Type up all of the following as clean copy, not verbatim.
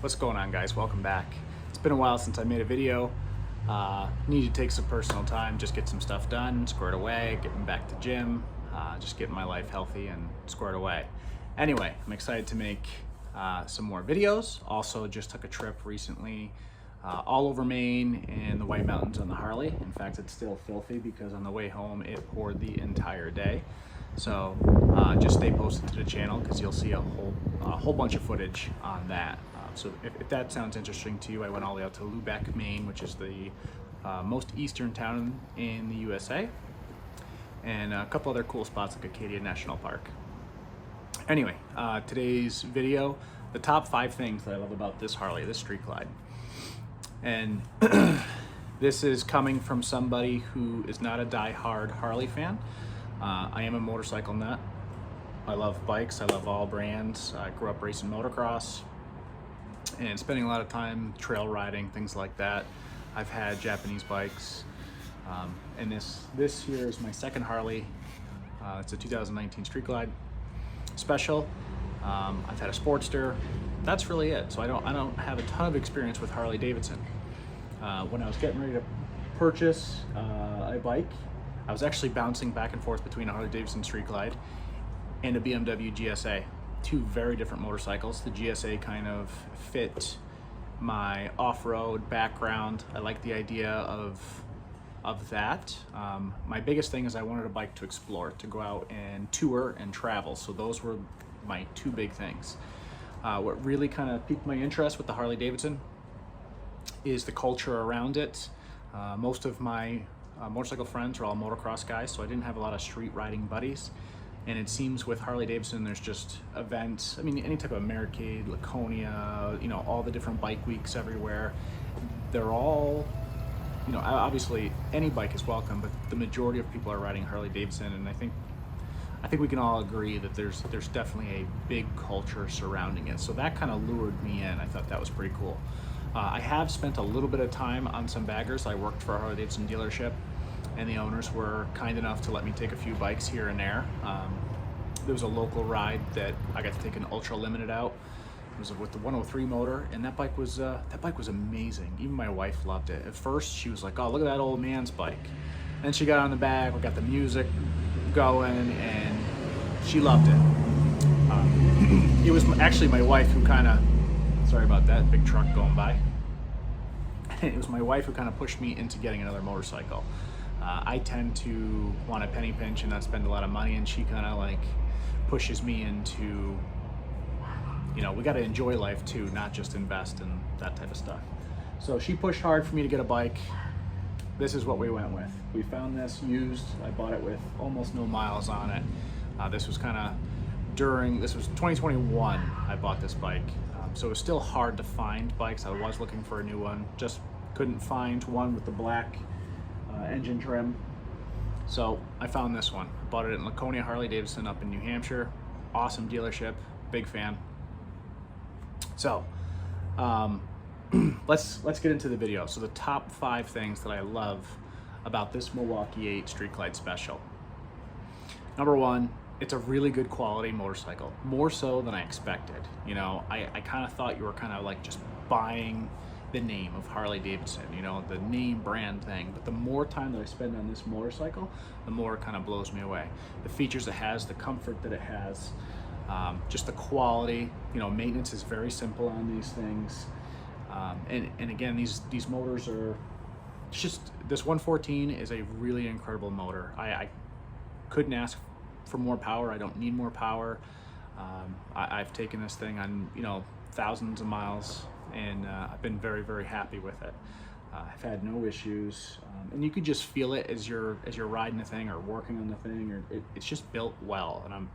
What's going on, guys? Welcome back. It's been a while since I made a video. Need to take some personal time, just get some stuff done, squared away, getting back to gym, just getting my life healthy and squared away. Anyway, I'm excited to make some more videos. Also just took a trip recently all over Maine and the White Mountains on the Harley. In fact, it's still filthy because on the way home it poured the entire day. So just stay posted to the channel because you'll see a whole bunch of footage on that. So if that sounds interesting to you, I went all the way out to Lubec, Maine, which is the most eastern town in the USA, and a couple other cool spots like Acadia National Park. Anyway, today's video, the top 5 things that I love about this Harley, this StreetGlide. And this is coming from somebody who is not a die-hard Harley fan. I am a motorcycle nut. I love bikes, I love all brands. I grew up racing motocross and spending a lot of time trail riding, things like that. I've had Japanese bikes, and this here is my second Harley. It's a 2019 StreetGlide Special. I've had a Sportster. That's really it. So I don't have a ton of experience with Harley Davidson. When I was getting ready to purchase a bike, I was actually bouncing back and forth between a Harley Davidson StreetGlide and a BMW GSA. Two very different motorcycles. The GSA kind of fit my off-road background. I like the idea of that. My biggest thing is I wanted a bike to explore, to go out and tour and travel. So those were my two big things. What really kind of piqued my interest with the Harley Davidson is the culture around it. Most of my motorcycle friends are all motocross guys, so I didn't have a lot of street riding buddies. And it seems with Harley Davidson, there's just events. I mean, any type of Americade, Laconia, you know, all the different bike weeks everywhere. They're all, you know, obviously any bike is welcome, but the majority of people are riding Harley Davidson, and I think we can all agree that there's definitely a big culture surrounding it. So that kind of lured me in. I thought that was pretty cool. I have spent a little bit of time on some baggers. I worked for a Harley Davidson dealership, and the owners were kind enough to let me take a few bikes here and there. There was a local ride that I got to take an ultra limited out. It was with the 103 motor, and that bike was amazing. Even my wife loved it. At first, she was like, "Oh, look at that old man's bike." And then she got on the back. We got the music going, and she loved it. It was actually my wife who kind of, sorry about that, big truck going by. It was my wife who kind of pushed me into getting another motorcycle. I tend to want a penny pinch and not spend a lot of money, and she kind of like pushes me into, you know, we got to enjoy life too, not just invest in that type of stuff. So she pushed hard for me to get a bike. This is what we went with. We found this used. I bought it with almost no miles on it. This was kind of this was 2021 I bought this bike. So it was still hard to find bikes. I was looking for a new one, just couldn't find one with the black engine trim. So I found this one. I bought it in Laconia Harley Davidson up in New Hampshire. Awesome dealership, big fan. So let's get into the video. So the top 5 things that I love about this Milwaukee-eight StreetGlide Special. Number 1, it's a really good quality motorcycle, more so than I expected. You know, I kind of thought you were kind of like just buying the name of Harley Davidson, you know, the name brand thing. But the more time that I spend on this motorcycle, the more it kind of blows me away. The features it has, the comfort that it has, just the quality. You know, maintenance is very simple on these things. And again, these motors are just, this 114 is a really incredible motor. I couldn't ask for more power. I don't need more power. I've taken this thing on, you know, thousands of miles, and I've been very, very happy with it. I've had no issues, and you could just feel it as you're riding the thing or working on the thing, or it's just built well, and I'm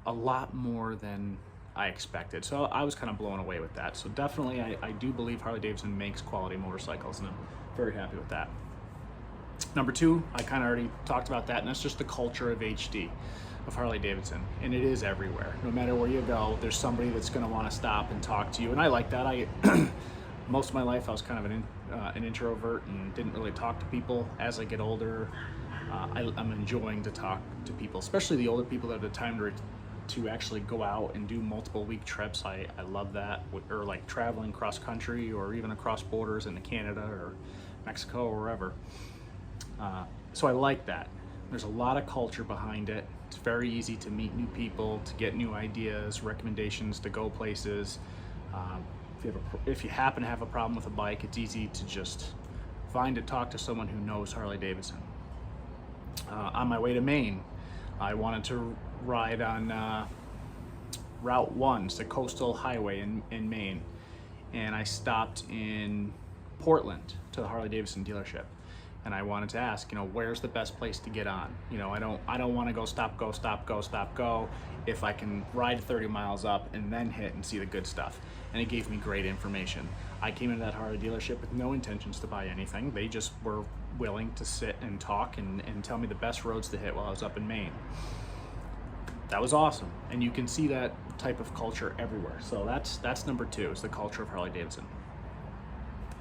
a lot more than I expected. So I was kind of blown away with that. So definitely I do believe Harley Davidson makes quality motorcycles, and I'm very happy with that. Number 2, I kind of already talked about that, and that's just the culture of HD, of Harley Davidson. And it is everywhere. No matter where you go, there's somebody that's going to want to stop and talk to you. And I like that. Most of my life I was kind of an introvert and didn't really talk to people. As I get older, I'm enjoying to talk to people, especially the older people that have the time to actually go out and do multiple week trips. I love that, or like traveling cross country or even across borders into Canada or Mexico or wherever. So I like that. There's a lot of culture behind it. It's very easy to meet new people, to get new ideas, recommendations to go places. If you happen to have a problem with a bike, it's easy to just talk to someone who knows Harley Davidson. On my way to Maine, I wanted to ride on Route 1, it's the coastal highway in Maine, and I stopped in Portland to the Harley Davidson dealership, and I wanted to ask, where's the best place to get on? I don't want to go stop, go, stop, go, stop, go, if I can ride 30 miles up and then hit and see the good stuff. And it gave me great information. I came into that Harley dealership with no intentions to buy anything. They just were willing to sit and talk and tell me the best roads to hit while I was up in Maine. That was awesome. And you can see that type of culture everywhere. So that's number 2, is the culture of Harley Davidson.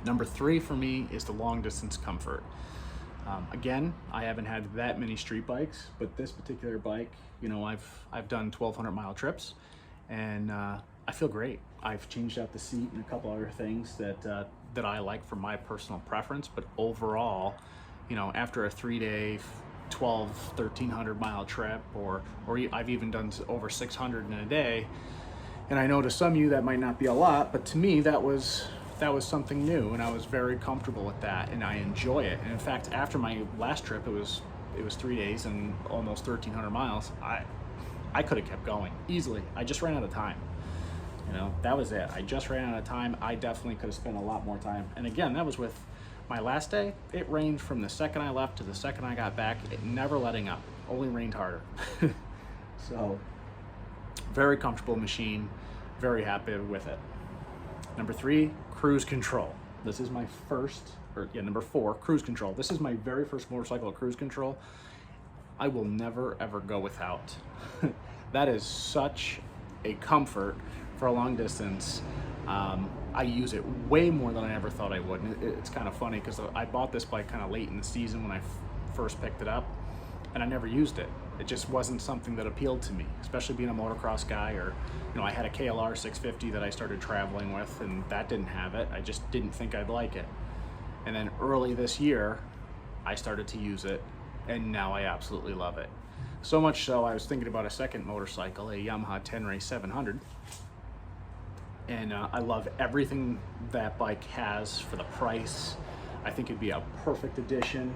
Number 3 for me is the long distance comfort. Again, I haven't had that many street bikes, but this particular bike, I've done 1,200 mile trips, and I feel great. I've changed out the seat and a couple other things that I like for my personal preference, but overall, after a 3-day, 1,300 mile trip, or I've even done over 600 in a day, and I know to some of you that might not be a lot, but to me that was something new, and I was very comfortable with that, and I enjoy it. And in fact, after my last trip, it was 3 days and almost 1,300 miles. I could have kept going easily. I just ran out of time. That was it. I just ran out of time. I definitely could have spent a lot more time. And again, that was with my last day. It rained from the second I left to the second I got back. It never letting up. Only rained harder. So, very comfortable machine. Very happy with it. Number 3, cruise control. This is my number 4, cruise control. This is my very first motorcycle cruise control. I will never ever go without. That is such a comfort for a long distance. I use it way more than I ever thought I would. And it's kind of funny because I bought this bike kind of late in the season when I first picked it up, and I never used it. It just wasn't something that appealed to me, especially being a motocross guy, or I had a KLR 650 that I started traveling with, and that didn't have it. I just didn't think I'd like it. And then early this year, I started to use it, and now I absolutely love it. So much so, I was thinking about a second motorcycle, a Yamaha 10 Race 700. And I love everything that bike has for the price. I think it'd be a perfect addition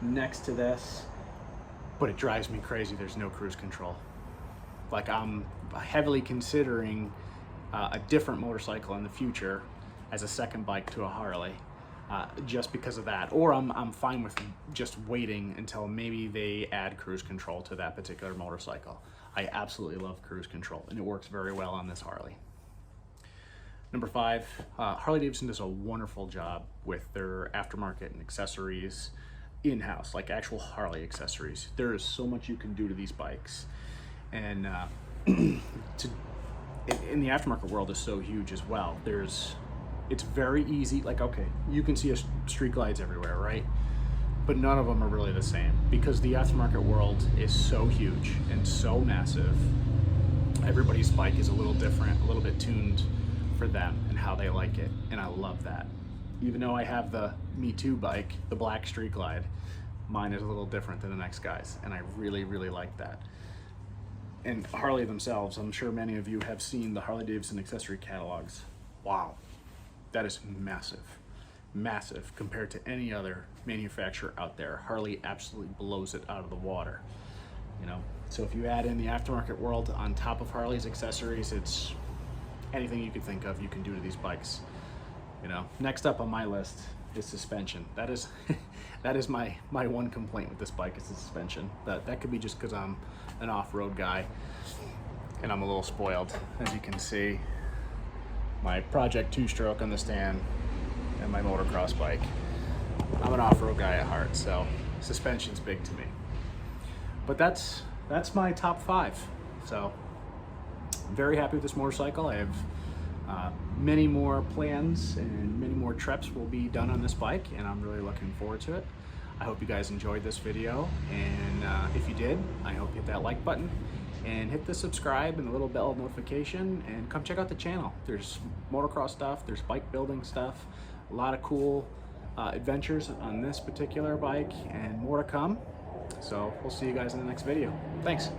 next to this, but it drives me crazy there's no cruise control. Like, I'm heavily considering a different motorcycle in the future as a second bike to a Harley, just because of that. Or I'm fine with just waiting until maybe they add cruise control to that particular motorcycle. I absolutely love cruise control, and it works very well on this Harley. Number 5, Harley Davidson does a wonderful job with their aftermarket and accessories in-house, like actual Harley accessories. There is so much you can do to these bikes, and in the aftermarket world is so huge as well. It's very easy, like, okay, you can see StreetGlides everywhere, right? But none of them are really the same, because the aftermarket world is so huge and so massive. Everybody's bike is a little different, a little bit tuned for them and how they like it, and I love that. Even though I have the Me Too bike, the black StreetGlide, mine is a little different than the next guy's, and I really, really like that. And Harley themselves, I'm sure many of you have seen the Harley Davidson accessory catalogs. Wow, that is massive, massive compared to any other manufacturer out there. Harley absolutely blows it out of the water, So if you add in the aftermarket world on top of Harley's accessories, it's anything you can think of you can do to these bikes. Next up on my list is suspension. That is my one complaint with this bike, is the suspension. That could be just because I'm an off-road guy and I'm a little spoiled. As you can see, my Project 2-stroke on the stand and my motocross bike. I'm an off-road guy at heart, so suspension's big to me. But that's my top 5. So very happy with this motorcycle. I have many more plans and many more trips will be done on this bike, and I'm really looking forward to it. I hope you guys enjoyed this video, and if you did, I hope you hit that like button and hit the subscribe and the little bell notification, and come check out the channel. There's motocross stuff, there's bike building stuff, a lot of cool adventures on this particular bike, and more to come. So we'll see you guys in the next video. Thanks.